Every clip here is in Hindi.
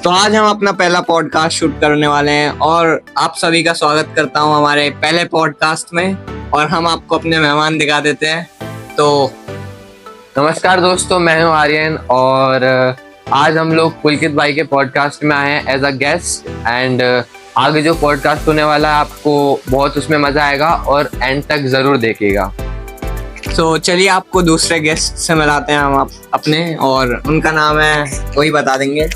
तो आज हम अपना पहला पॉडकास्ट शूट करने वाले हैं और आप सभी का स्वागत करता हूं हमारे पहले पॉडकास्ट में। और हम आपको अपने मेहमान दिखा देते हैं। तो नमस्कार दोस्तों, मैं हूं आर्यन और आज हम लोग पुलकित भाई के पॉडकास्ट में आए हैं एज अ गेस्ट। एंड आगे जो पॉडकास्ट होने वाला है आपको बहुत उसमें मजा आएगा और एंड तक जरूर देखिएगा। तो चलिए आपको दूसरे गेस्ट से मिलाते हैं हम अपने, और उनका नाम है वही बता देंगे।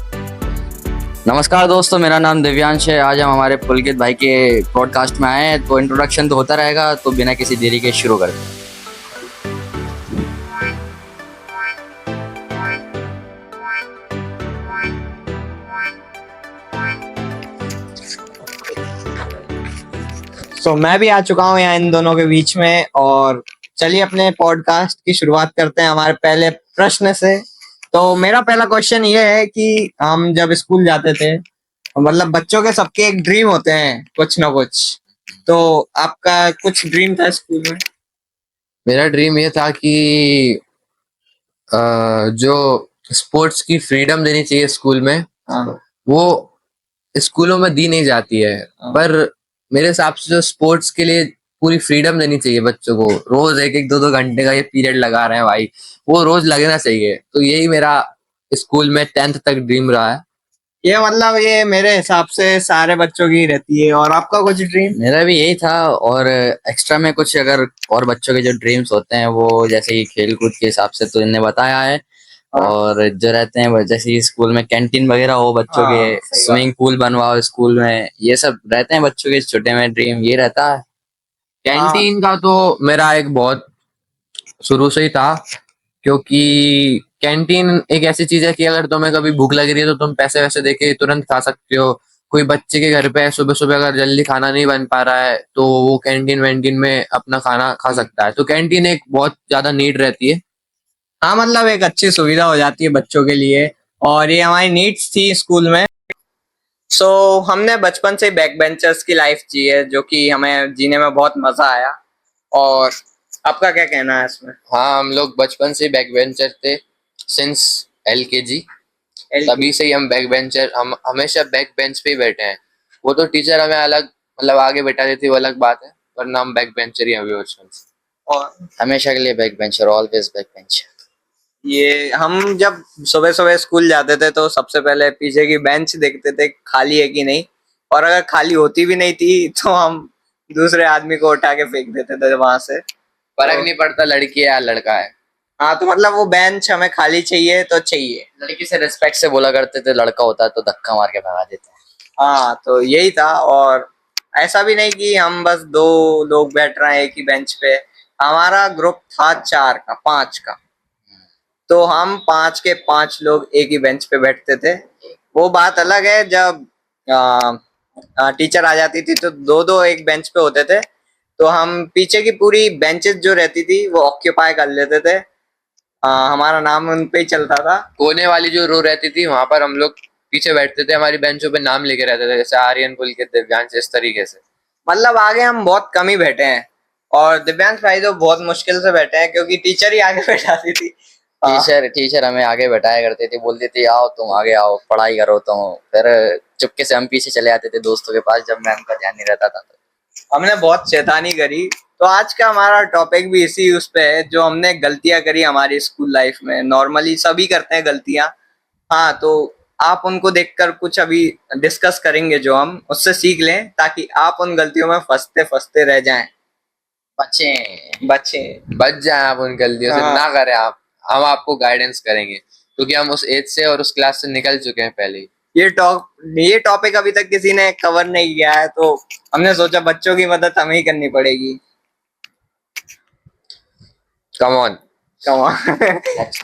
नमस्कार दोस्तों, मेरा नाम दिव्यांश है। आज हम हमारे पुलकित भाई के पॉडकास्ट में आए हैं, तो इंट्रोडक्शन तो होता रहेगा, तो बिना किसी देरी के शुरू करते हैं। तो मैं भी आ चुका हूँ यहाँ इन दोनों के बीच में, और चलिए अपने पॉडकास्ट की शुरुआत करते हैं हमारे पहले प्रश्न से। तो मेरा पहला क्वेश्चन ये है कि हम जब स्कूल जाते थे, मतलब बच्चों के सबके एक ड्रीम होते हैं कुछ ना कुछ। तो आपका कुछ ड्रीम था स्कूल में? मेरा ड्रीम ये था कि जो स्पोर्ट्स की फ्रीडम देनी चाहिए स्कूल में, वो स्कूलों में दी नहीं जाती है। पर मेरे हिसाब से जो स्पोर्ट्स के लिए पूरी फ्रीडम देनी चाहिए बच्चों को, रोज एक एक 2-2 घंटे का ये पीरियड लगा रहे हैं भाई, वो रोज लगना चाहिए। तो यही मेरा स्कूल में 10th तक ड्रीम रहा है। ये मतलब ये मेरे हिसाब से सारे बच्चों की रहती है। और आपका कुछ ड्रीम? मेरा भी यही था, और एक्स्ट्रा में कुछ अगर और बच्चों के जो ड्रीम्स होते हैं वो जैसे कि खेल कूद के हिसाब से तो इन्हें बताया है। और जो रहते हैं जैसे स्कूल में कैंटीन वगैरह हो बच्चों के, स्विमिंग पूल बनवाओ स्कूल में, ये सब रहते हैं बच्चों के छोटे में ड्रीम, ये रहता है। कैंटीन का तो मेरा एक बहुत शुरू से ही था, क्योंकि कैंटीन एक ऐसी चीज है कि अगर तुम्हें कभी भूख लग रही है तो तुम पैसे वैसे देके तुरंत खा सकते हो। कोई बच्चे के घर पे सुबह सुबह अगर जल्दी खाना नहीं बन पा रहा है तो वो कैंटीन वैंटीन में अपना खाना खा सकता है। तो कैंटीन एक बहुत ज्यादा नीड रहती है। हाँ, मतलब एक अच्छी सुविधा हो जाती है बच्चों के लिए, और ये हमारी नीड्स थी स्कूल में। सो हमने बचपन से बैक बेंचर्स की लाइफ जी है, जो कि हमें जीने में बहुत मजा आया। और आपका क्या कहना है इसमें? हाँ, हम लोग बचपन से बैक बेंचर थे, सिंस LKG। तभी से ही हम बैक बेंचर, हम हमेशा बैक बेंच पे ही बैठे हैं। वो तो टीचर हमें अलग मतलब आगे बैठा देती, वो अलग बात है, वरना हम बैक बेंचर ही हैं अभी बचपन से। और हमेशा के लिए back bencher, always back bencher. ये हम जब सुबह सुबह स्कूल जाते थे तो सबसे पहले पीछे की बेंच देखते थे खाली है कि नहीं, और अगर खाली होती भी नहीं थी तो हम दूसरे आदमी को उठा के फेंक देते थे वहां से। फर्क नहीं पड़ता लड़की है या लड़का है। हाँ, तो मतलब वो बेंच हमें खाली चाहिए तो चाहिए। लड़की से रिस्पेक्ट से बोला करते थे, लड़का होता है तो धक्का मार के भगा देते हैं। हाँ, तो यही था। और ऐसा भी नहीं कि हम बस 2 लोग बैठ रहे हैं एक ही बेंच पे। हमारा ग्रुप था 4 का, 5 का। तो हम 5 के 5 लोग एक ही बेंच पे बैठते थे। वो बात अलग है जब टीचर आ जाती थी तो 2-2 एक बेंच पे होते थे, तो हम पीछे की पूरी बेंचेस जो रहती थी वो ऑक्यूपाई कर लेते थे। हमारा नाम उन पे ही चलता था। कोने वाली जो रो रहती थी वहां पर हम लोग पीछे बैठते थे, हमारी बेंचों पे नाम लिखे रहते थे, जैसे आर्यन, पुलकित, दिव्यांश, इस तरीके से। मतलब आगे हम बहुत कम ही बैठे हैं, और दिव्यांश भाई तो बहुत मुश्किल से बैठे हैं क्योंकि टीचर ही आगे बैठाती थी। टीचर हमें आगे बैठाया करते थे, बोलते थे आओ तुम आगे आओ, पढ़ाई करो तुम। फिर चुपके से हम पीछे चले आते थे दोस्तों के पास, जब मैम का ध्यान नहीं रहता था। हमने बहुत शैतानी करी। तो आज का हमारा टॉपिक भी इसी उस पे है, जो हमने गलतियां करी हमारी स्कूल लाइफ में। नॉर्मली सभी करते हैं गलतियां। हाँ, तो आप उनको देखकर कुछ अभी डिस्कस करेंगे जो हम उससे सीख लें, ताकि आप उन गलतियों में फंसते फंसते रह जाएं। बच जाए आप उन गलतियों से, ना करें आप। हम आपको गाइडेंस करेंगे क्योंकि हम उस एज से और उस क्लास से निकल चुके हैं पहले ही। ये टॉपिक अभी तक किसी ने कवर नहीं किया है, तो हमने सोचा बच्चों की मदद हमें ही करनी पड़ेगी। Come on.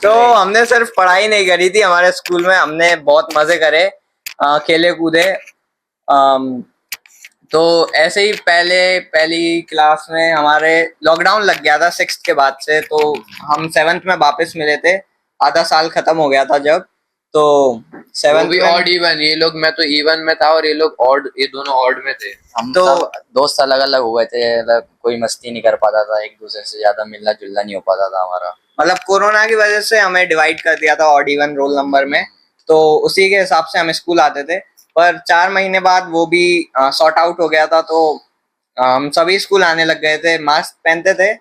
तो हमने सिर्फ पढ़ाई नहीं करी थी हमारे स्कूल में, हमने बहुत मजे करे, खेले कूदे। तो ऐसे ही पहली क्लास में हमारे लॉकडाउन लग गया था 6th के बाद से, तो हम 7th में वापस मिले थे। आधा साल खत्म हो गया था जब, तो 7th भी में ऑड इवन, ये लोग, मैं तो इवन में था और ये लोग ऑड, ये दोनों ऑड में थे। हम तो दोस्त अलग अलग हो गए थे, मतलब कोई मस्ती नहीं कर पाता था, एक दूसरे से ज्यादा मिलना जुलना नहीं हो पाता था हमारा। मतलब कोरोना की वजह से हमें डिवाइड कर दिया था ऑड इवन रोल नंबर में। तो उसी के हिसाब से हम स्कूल आते थे। पर 4 महीने बाद वो भी सॉर्ट आउट हो गया था, तो हम सभी स्कूल आने लग गए थे, मास्क पहनते थे।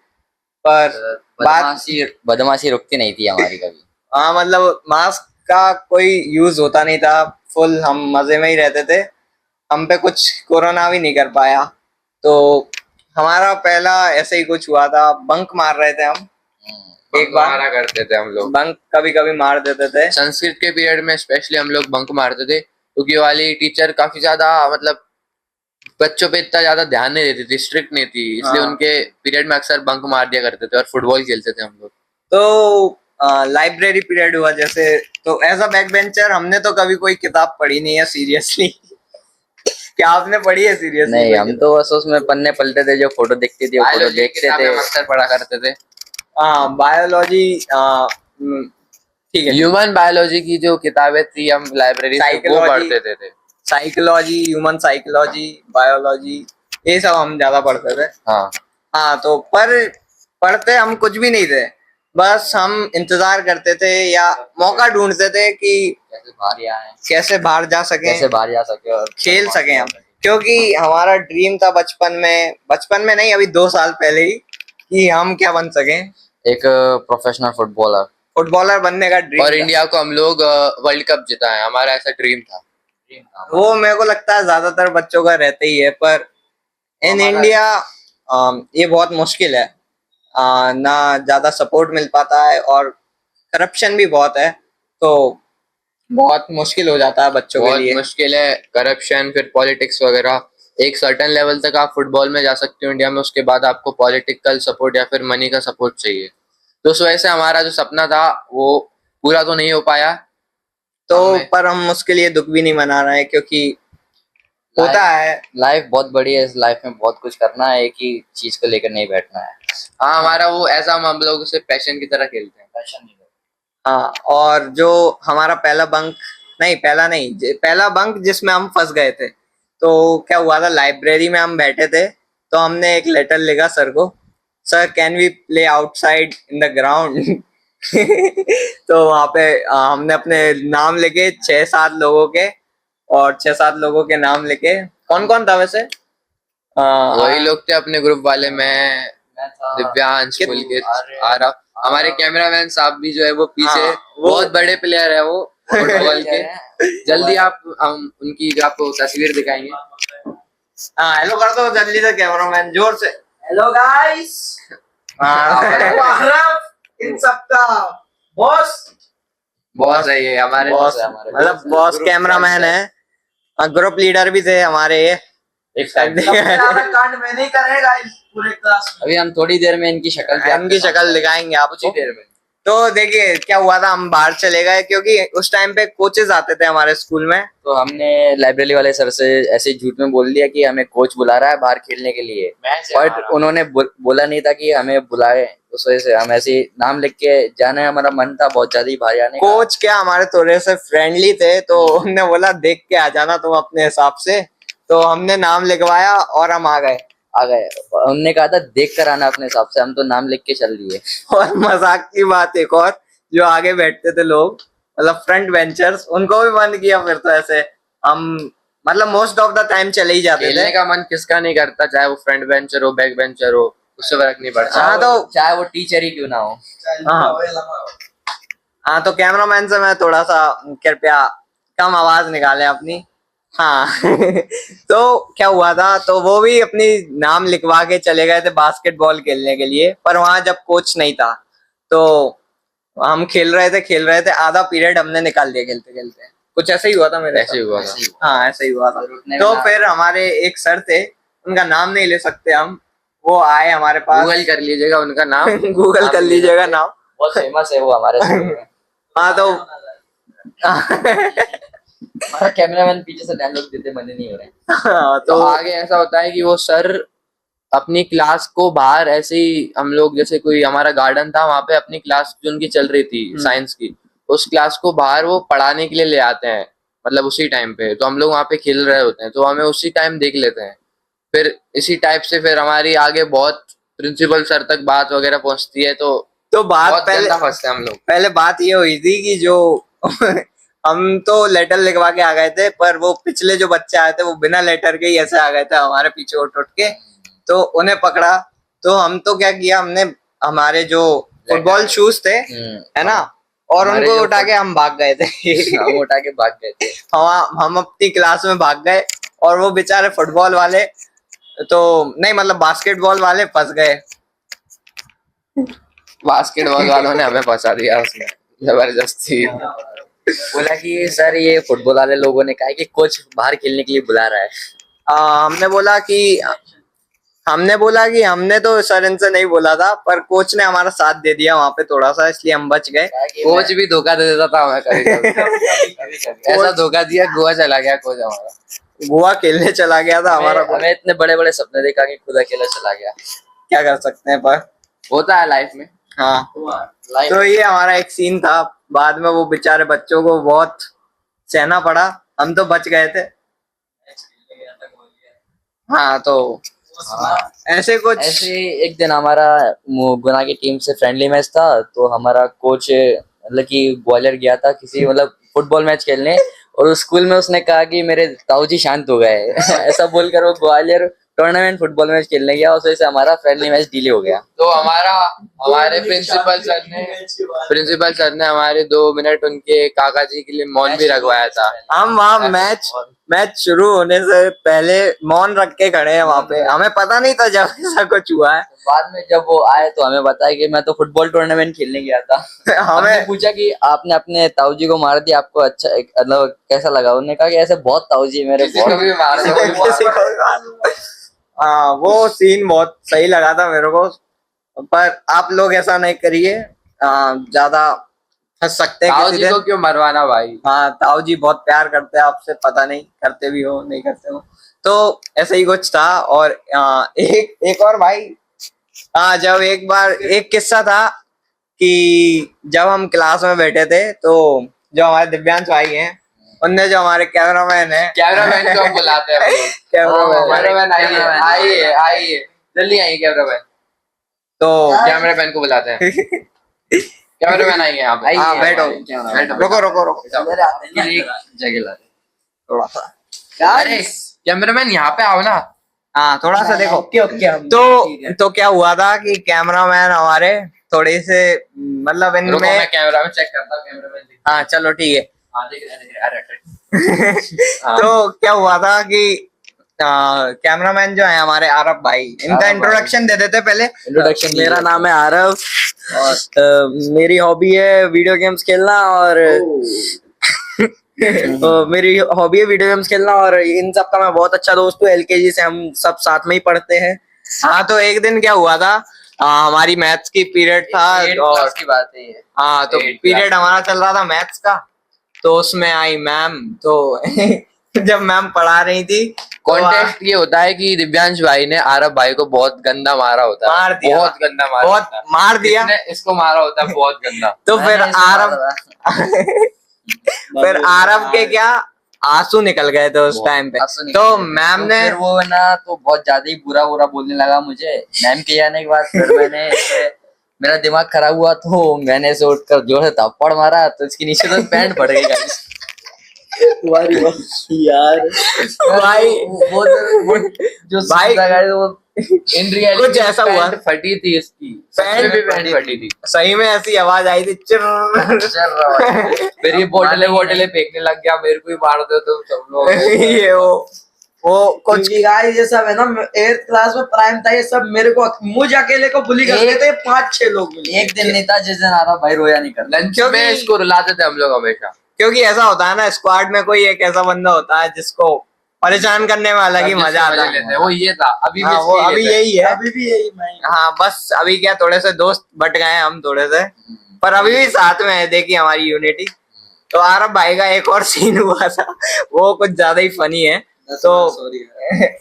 पर बात बदमाशी रुकती नहीं थी हमारी कभी। हाँ, मतलब मास्क का कोई यूज होता नहीं था, फुल हम मजे में ही रहते थे। हम पे कुछ कोरोना भी नहीं कर पाया। तो हमारा पहला ऐसे ही कुछ हुआ था, बंक मार रहे थे हम एक बार, मारा करते थे हम लोग, बंक कभी कभी मार देते थे। संस्कृत के पीरियड में स्पेशली हम लोग बंक मारते थे, क्योंकि वाली टीचर काफी ज्यादा मतलब बच्चों पे इतना ज्यादा ध्यान नहीं देती थी, स्ट्रिक्ट नहीं थी, इसलिए हाँ। उनके पीरियड में अक्सर बंक मार दिया करते थे और फुटबॉल खेलते थे हम लोग। तो लाइब्रेरी पीरियड हुआ जैसे, तो एज अ बैक बेंचर हमने तो कभी कोई किताब पढ़ी नहीं है सीरियसली। क्या आपने पढ़ी है सीरियसली? नहीं, हम तो बस उसमें पन्ने पलटे थे, जो फोटो दिखती थी वो फोटो बायोलॉजी की देखते किताबें थे। हम अक्सर पढ़ा करते थे। हाँ, बायोलॉजी, ठीक है। ह्यूमन बायोलॉजी की जो किताबें थी हम लाइब्रेरी से वो Psychology। पढ़ते थे। साइकोलॉजी, ह्यूमन साइकोलॉजी, बायोलॉजी, ये सब हम ज्यादा पढ़ते थे। हाँ, हाँ, तो पर पढ़ते हम कुछ भी नहीं थे, बस हम इंतजार करते थे या मौका ढूंढते थे कि कैसे बाहर जा सकें, और खेल सकें हम। क्योंकि हमारा ड्रीम था बचपन में नहीं, अभी 2 साल पहले ही, कि हम क्या बन सकें, एक प्रोफेशनल फुटबॉलर। फुटबॉलर बनने का ड्रीम और था। इंडिया को हम लोग वर्ल्ड कप जिताए, हमारा ऐसा ड्रीम था। वो मेरे को लगता है ज्यादातर बच्चों का रहता ही है, पर इन इंडिया ये बहुत मुश्किल है। ना ज्यादा सपोर्ट मिल पाता है और करप्शन भी बहुत है, तो बहुत मुश्किल हो जाता है बच्चों के बहुत लिए। मुश्किल है, करप्शन, फिर पॉलिटिक्स वगैरह। एक सर्टेन लेवल तक आप फुटबॉल में जा सकते हो इंडिया में, उसके बाद आपको पॉलिटिकल सपोर्ट या फिर मनी का सपोर्ट चाहिए। तो उस वजह से हमारा जो सपना था वो पूरा तो नहीं हो पाया। तो हमें- पर हम उसके लिए दुख भी नहीं मना रहे हैं, क्योंकि होता है। लाइफ बहुत बड़ी है, इस लाइफ में बहुत कुछ करना है, एक ही चीज को लेकर नहीं बैठना है। हाँ, हमारा वो ऐसा, हम लोग उसे पैशन की तरह खेलते हैं। पैशन नहीं। हाँ, और जो हमारा पहला बंक जिसमें हम फंस गए थे, तो क्या हुआ था, लाइब्रेरी में हम बैठे थे, तो हमने एक लेटर लिखा सर को, sir can we play outside in the ground. तो वहां पे हमने अपने नाम लिखे 6-7 लोगों के, और 6-7 लोगों के नाम लिखे। कौन कौन था वैसे? वही लोग थे अपने ग्रुप वाले, मैं, दिव्यांश, पुलकित, आरव, हमारे कैमरामैन साहब भी जो है वो पीछे, हाँ, वो बहुत बड़े प्लेयर है वो फुटबॉल के। जल्दी आप हम उनकी आपको तस्वीर दिखाएंगे। हाँ, हेलो कर दो जल्दी से कैमरामैन, जोर से हेलो गाइस। इन सबका बॉस बहुत सही है हमारे बॉस, मतलब बॉस कैमरामैन है, ग्रुप लीडर भी थे हमारे ये। कांड में नहीं करेगा इस पूरे क्लास में। अभी हम थोड़ी देर में इनकी शक्ल भी इनकी शक्ल दिखाएंगे आपको देर में। तो देखिए क्या हुआ था, हम बाहर चले गए क्योंकि उस टाइम पे कोचेस आते थे हमारे स्कूल में। तो हमने लाइब्रेरी वाले सर से ऐसे ही झूठ में बोल दिया कि हमें कोच बुला रहा है बाहर खेलने के लिए, बट उन्होंने बोला नहीं था कि हमें बुलाए। उस वजह से हम ऐसे ही नाम लिख के जाने, हमारा मन था बहुत ज्यादा ही बाहर जाने का। कोच क्या हमारे थोड़े से फ्रेंडली थे, तो उन्होंने बोला देख के आ जाना तुम अपने हिसाब से, तो हमने नाम लिखवाया और हम आ गए। उनने कहा था देख कर आना अपने हिसाब से, हम तो नाम लिख के चल दिए। और मजाक की बात एक और, जो आगे बैठते थे लोग, मतलब फ्रंट बेंचर्स, उनको भी बंद किया फिर। तो ऐसे हम मतलब मोस्ट ऑफ द टाइम चले ही जाते खेलने थे। का मन किसका नहीं करता, चाहे वो फ्रंट बेंचर हो, बैक बेंचर हो, उससे फर्क नहीं पड़ता। हाँ, तो चाहे वो टीचर ही क्यों ना हो। हाँ, तो कैमरामैन से मैं थोड़ा सा कृपया कम आवाज निकाले अपनी। हाँ। तो क्या हुआ था, तो वो भी अपनी नाम लिखवा के चले गए थे बास्केटबॉल खेलने के लिए, पर वहां जब कोच नहीं था, तो हम खेल रहे थे, आधा पीरियड हमने निकाल दिया खेलते खेलते। कुछ ऐसा ही हुआ था मेरे ऐसे ही हुआ था। हाँ, ऐसा ही हुआ था। तो फिर हमारे एक सर थे, उनका नाम नहीं ले सकते हम, वो आए हमारे पास। गूगल कर लीजिएगा उनका नाम। गूगल कर लीजिएगा नाम, बहुत फेमस है वो हमारे स्कूल में। हाँ, तो हमारा कैमरामैन पीछे से डायलॉग देते मन नहीं हो रहे। हाँ, तो आगे ऐसा होता है कि वो सर अपनी क्लास को बाहर ऐसे ही, हम लोग जैसे कोई हमारा गार्डन था वहां पे, अपनी क्लास जो उनकी चल रही थी साइंस की, उस क्लास को बाहर वो पढ़ाने के लिए ले आते हैं, मतलब उसी टाइम पे। तो हम लोग वहां पे खेल रहे होते हैं, तो हमें उसी टाइम देख लेते हैं। फिर इसी टाइप से फिर हमारी आगे बहुत प्रिंसिपल सर तक बात वगैरह पहुंचती है। तो बात बहुत पहले गंदा फंसते हैं हम लोग। पहले बात ये हुई थी कि जो हम तो लेटर लिखवा के आ गए थे, पर वो पिछले जो बच्चे आए थे वो बिना लेटर के ही ऐसे आ गए थे हमारे पीछे उठ उठ के, तो उन्हें पकड़ा। तो हम तो क्या किया हमने, हमारे जो फुटबॉल शूज थे है ना, और हमारे उनको जो उठा के हम भाग गए थे। हम उठा के भाग गए थे। हम अपनी क्लास में भाग गए, और वो बेचारे फुटबॉल वाले तो नहीं, मतलब बास्केटबॉल वाले फंस गए। बास्केटबॉल वालों ने हमें फंसा दिया उसमें जबरदस्ती। बोला कि सर ये फुटबॉल वाले लोगों ने कहा है कि कोच बाहर खेलने के लिए बुला रहा है। हमने बोला कि हमने तो सर इनसे नहीं बोला था, पर कोच ने हमारा साथ दे दिया वहां पे थोड़ा सा, इसलिए हम बच गए। कोच भी धोखा दे देता था हमें कभी-कभी। ऐसा धोखा दिया, गोवा चला गया कोच हमारा। गोवा खेलने चला गया था हमारा। हमें इतने बड़े बड़े सपने देखा कि खुद अकेला चला गया। क्या कर सकते हैं, पर होता है लाइफ में। हाँ। तो ये हमारा एक सीन था। बाद में वो बेचारे बच्चों को बहुत सहना पड़ा, हम तो बच गए थे। हाँ, तो ऐसे कुछ ऐसे एक दिन हमारा गुना की टीम से फ्रेंडली मैच था, तो हमारा कोच मतलब कि ग्वालियर गया था किसी मतलब फुटबॉल मैच खेलने, और उस स्कूल में उसने कहा कि मेरे ताऊजी शांत हो गए। ऐसा बोलकर वो ग्वालियर टूर्नामेंट फुटबॉल मैच खेलने गया, उस वजह से हमारा फ्रेंडली मैच डिले हो गया। तो हमारे प्रिंसिपल सर ने हमारे 2 मिनट उनके काका जी के लिए मौन भी रखवाया था। हम वहाँ मैच शुरू होने से पहले मौन रख के खड़े हैं वहाँ पे, हमें पता नहीं था जब ऐसा कुछ हुआ है। बाद में जब वो आए तो हमें बताया कि मैं तो फुटबॉल टूर्नामेंट खेलने गया था। हमने पूछा कि आपने अपने ताऊजी को मार दिया, आपको अच्छा मतलब कैसा लगा? उन्होंने कहा कि ऐसे बहुत ताऊजी है मेरे, किसी को भी मार दो। हाँ, वो सीन बहुत सही लगा था मेरे को, पर आप लोग ऐसा नहीं करिए, ज्यादा फंस सकते हैं ताऊ किसी जी को दिन। क्यों मरवाना भाई? हाँ, ताऊ जी बहुत प्यार करते हैं आपसे, पता नहीं करते भी हो नहीं करते हो। तो ऐसा ही कुछ था। और एक और भाई, हाँ, जब एक बार एक किस्सा था कि जब हम क्लास में बैठे थे, तो जो हमारे दिव्यांश भाई हैं, उनने जो हमारे कैमरामैन है, कैमरामैन को हम बुलाते हैं। कैमरामैन आइए जल्दी आइए कैमरामैन। तो कैमरामैन को बुलाते हैं। कैमरामैन आइए यहाँ पे। हाँ, बैठो, रुको। जगह ला दे। थोड़ा सा, अरे कैमरामैन यहाँ पे आओ ना। हाँ, थोड़ा सा देखो। तो क्या हुआ था कि कैमरामैन हमारे थोड़े से मतलब रुको, इनमें, मैं कैमरामैन चेक करता हूँ। कैमरामैन हाँ चलो ठीक है। हाँ देख रहे, अरे हाँ। तो क्या हुआ था कि कैमरामैन जो है हमारे आरव भाई, इनका इंट्रोडक्शन दे देते पहले। इंट्रोडक्शन। मेरा नाम है आरव, और मेरी हॉबी है वीडियो गेम्स खेलना, और मेरी हॉबी है वीडियो गेम्स खेलना, और इन सब का मैं बहुत अच्छा दोस्त हूँ। एलकेजी से हम सब साथ में ही पढ़ते हैं। हाँ, तो एक दिन क्या हुआ था, हमारी मैथ्स की पीरियड था, और की बात है ये। हाँ, तो पीरियड हमारा चल रहा था मैथ्स का। तो उसमें आई मैम, तो जब मैम पढ़ा रही थी, कॉन्टेक्स्ट ये होता है कि दिव्यांश भाई ने आरव भाई को बहुत गंदा मारा होता है। मार दिया, बहुत गंदा मारा बहुत होता है। मार दिया। इसने इसको मारा होता है बहुत गंदा। तो फिर आरव के क्या आंसू निकल गए थे उस टाइम पे। तो मैम ने फिर वो ना तो बहुत ज्यादा ही बुरा बोलने लगा मुझे। मैम के आने के बाद फिर मैंने मेरा दिमाग खराब हुआ, तो मैंने इसे उठकर जोर से थप्पड़ मारा, तो इसके नीचे तो पैंट फट गई गाइस। तुम्हारी यार भाई, वो जो भाई वो इन रियलिटी कुछ ऐसा हुआ, फटी थी इसकी, पैंट भी पैंट फटी थी। सही में ऐसी आवाज आई थी, चिर। फिर ये बोतलें फेंकने लग गया, मेरे को ही मार दो तुम सब लोग। ये वो कुछ गाइस ये सब है ना, 8th क्लास में प्राइम था, ये सब मेरे को मुझे अकेले को बुली करते थे 5-6 लोग मिलके। एक दिन नहीं था जिस दिन आरा भाई रोया नहीं करता। लंच में इसको रुलाते थे हम लोग हमेशा। क्योंकि ऐसा होता है ना, स्क्वाड में कोई एक ऐसा बंदा होता है जिसको परेशान करने में अलग ही मजा आता है। वो ये था, अभी हाँ, वो अभी यही है। अभी भी यही मैं। हाँ, बस अभी क्या थोड़े से दोस्त बट गए हम थोड़े से, पर अभी भी साथ में है, देखिए हमारी यूनिटी। तो आरव भाई का एक और सीन हुआ था, वो कुछ ज्यादा ही फनी है। तो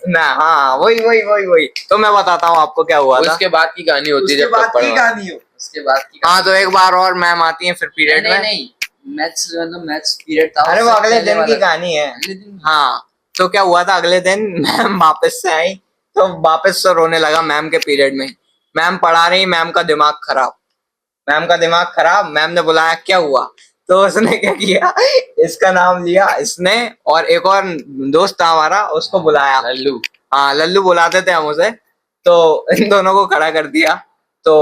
ना, हाँ, वही तो मैं बताता हूँ आपको क्या हुआ था। उसके बाद की कहानी होती है उसके जब बाद थप्पड़ की मारा। कहानी हो। उसके बाद की हाँ, तो एक बार और मैम आती है फिर पीरियड में। नहीं मैथ्स मतलब मैथ्स पीरियड था। अरे वो उससे अगले पहले दिन की वाला। कहानी है। अगले दिन। हाँ, तो क्या हुआ था, अगले दिन मैम वापस से आई, तो वापस से रोने लगा मैम के पीरियड में। मैम पढ़ा रही, मैम का दिमाग खराब। मैम ने बुलाया, क्या हुआ? तो उसने क्या किया, इसका नाम लिया इसने, और एक और दोस्त था हमारा, उसको बुलाया। लल्लू। हाँ, लल्लू बुलाते थे हम उसे। तो इन दोनों को खड़ा कर दिया। तो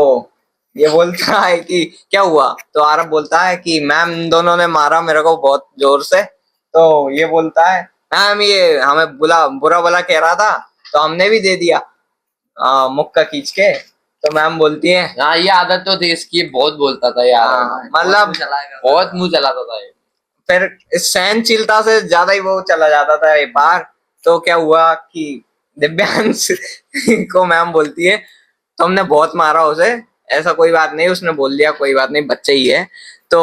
ये बोलता है कि क्या हुआ, तो आरब बोलता है कि मैम इन दोनों ने मारा मेरे को बहुत जोर से। तो ये बोलता है मैम ये हमें बुरा भला कह रहा था, तो हमने भी दे दिया मुक्का खींच के। तो मैम बोलती है हाँ, ये आदत तो थी इसकी, बहुत बोलता था यार, मतलब बहुत मुंह चलाता था ये। फिर इस सहनशीलता से ज्यादा ही वो चला जाता था एक बार। तो क्या हुआ कि दिव्यांश को मैम बोलती है तुमने बहुत मारा उसे, ऐसा कोई बात नहीं। उसने बोल दिया कोई बात नहीं, बच्चे ही है, तो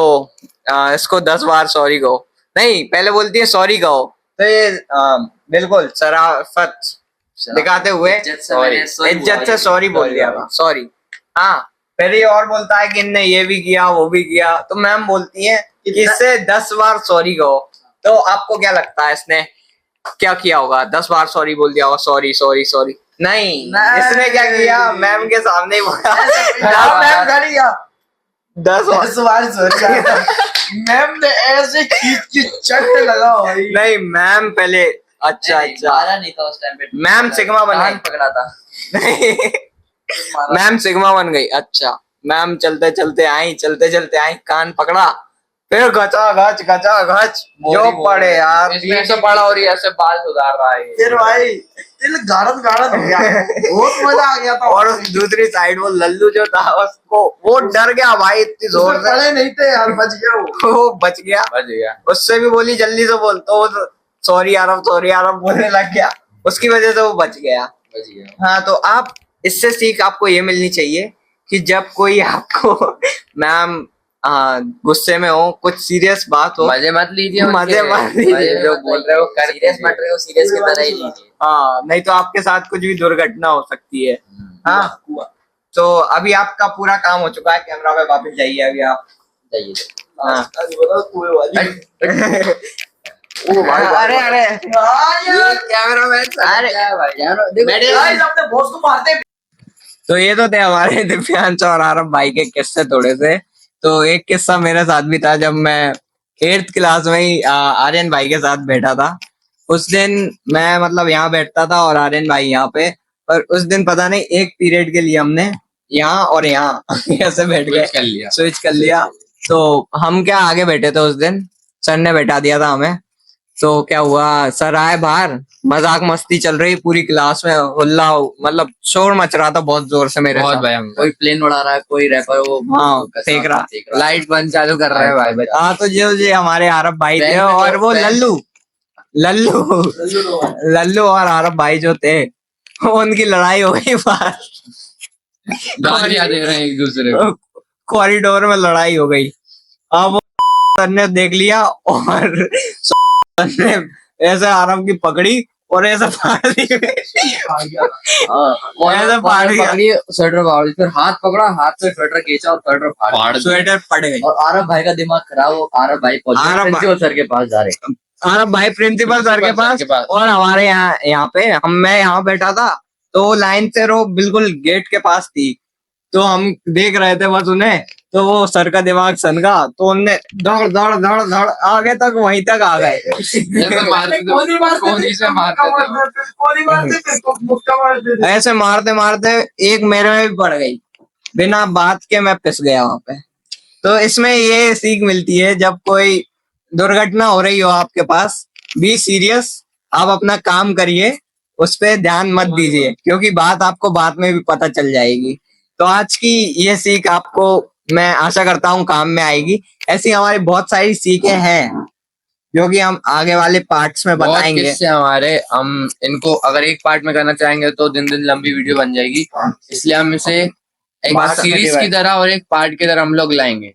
इसको 10 बार सॉरी कहो। नहीं, पहले बोलती है सॉरी कहो। तो ये बिल्कुल शराफत दिखाते हुए इज्जत से सॉरी बोल दिया था, सॉरी। हाँ, फिर ये और बोलता है कि इनने ये भी किया वो भी किया। तो मैम बोलती है कि इससे 10 बार सॉरी कहो। तो आपको क्या लगता है इसने क्या किया होगा? 10 बार सॉरी बोल दिया होगा, सॉरी सॉरी सॉरी। नहीं, इसने क्या किया, मैम के सामने ही बोला मैम खड़ी है 10 बार। 10 बार सॉरी। मैम ने ऐसे खींच के चट लगा भाई। नहीं, मैम पहले अच्छा मारा नहीं था उस टाइम पे, मैम सिग्मा बन कान गई। पकड़ा था। मैम सिग्मा बन गई। अच्छा, मैम चलते चलते आई, कान पकड़ा, फिर घच जो पड़े यार। इसमें ऐसे पड़ा और ये ऐसे बाल सुधार रहा है। फिर भाई दिल गाड़न गाड़न हो गया, बहुत मजा आ गया था। और उस दूसरी साइड वो लल्लू जो था उसको, वो डर गया भाई इतनी जोर उसमें से, पड़े नहीं थे यार, बच गया वो बच गया। बच गया। उससे भी बोली जल्दी से बोल, तो सॉरी आरब बोलने लग गया, उसकी वजह से वो बच गया। बच गया। हाँ, तो आप इससे सीख आपको ये मिलनी चाहिए कि जब कोई आपको मैम गुस्से में हो, कुछ सीरियस बात हो, मजे मत लीजिए, मजे मत लीजिए, जो बोल रहे हो कर सीरियस मत रहो, सीरियस की तरह ही लीजिए। हाँ, नहीं तो आपके साथ कुछ भी दुर्घटना हो सकती है। हाँ, तो अभी आपका पूरा काम हो चुका है, कैमरा पे वापस जाइए अभी आप। जाइए। हाँ। अरे अरे कैमरा मैन, अरे बैठे। गाइस अपने बॉस को मारते हैं। तो ये तो थे हमारे दिव्यांश और आरब भाई के किस्से थोड़े से। तो एक किस्सा मेरे साथ भी था, जब मैं 8th क्लास में ही आर्यन भाई के साथ बैठा था। उस दिन मैं मतलब यहाँ बैठता था और आर्यन भाई यहाँ पे, पर उस दिन पता नहीं एक पीरियड के लिए हमने यहाँ और यहाँ ऐसे बैठ गए, कर लिया। स्विच कर लिया। तो हम क्या आगे बैठे थे उस दिन, सर ने बैठा दिया था हमें। तो क्या हुआ, सर आए बाहर, मजाक मस्ती चल रही पूरी क्लास में, हुल्ला मतलब शोर मच रहा था बहुत जोर से मेरे बहुत साथ। भयंकर। कोई प्लेन उड़ा रहा है, कोई रैपर वो हाँ, फेंक रहा, लाइट बंद चालू कर रहे हैं भाई बच्चे। हाँ, तो ये हमारे आरब भाई थे, बैंक में और तो वो बैंक- लल्लू और आरब भाई जो थे, उनकी लड़ाई हो गई बाहर, गालियां दे रहे हैं एक दूसरे को। कॉरिडोर में लड़ाई हो गई। अब वो सर ने देख लिया और सर ने ऐसे आरब की पकड़ी और ऐसे फाड़ दी, ऐसे फाड़ दिया, पकड़ी, स्वेटर फाड़, फिर हाथ पकड़ा, हाथ से स्वेटर खींचा और स्वेटर फाड़ दिया। स्वेटर फट गई। और आरब भाई का दिमाग खराब हो, आरब भाई प्रिंसिपल सर के पास जा रहे। आरब भाई प्रिंसिपल सर के पास, और हमारे यहाँ पे मैं यहाँ बैठा था, तो लाइन से रो बिल्कुल गेट के पास थी। तो हम देख रहे थे बस उन्हें, तो वो सर का दिमाग सनका, तो उनने दौड़ दौड़ दौड़ दौड़ आगे तक, वहीं तक आ गए। ऐसे मारते मारते एक मेरे में भी पड़ गई, बिना बात के मैं पिस गया वहां पे। तो इसमें ये सीख मिलती है, जब कोई दुर्घटना हो रही हो आपके पास, बी सीरियस, आप अपना काम करिए, उस पे ध्यान मत दीजिए, क्योंकि बात आपको बाद में भी पता चल जाएगी। तो आज की ये सीख आपको मैं आशा करता हूँ काम में आएगी। ऐसी हमारी बहुत सारी सीखें हैं जो कि हम आगे वाले पार्ट्स में बताएंगे। किससे हमारे, हम इनको अगर एक पार्ट में करना चाहेंगे तो दिन दिन लंबी वीडियो बन जाएगी, इसलिए हम इसे एक बात सीरीज करके की तरह और एक पार्ट की तरह हम लोग लाएंगे।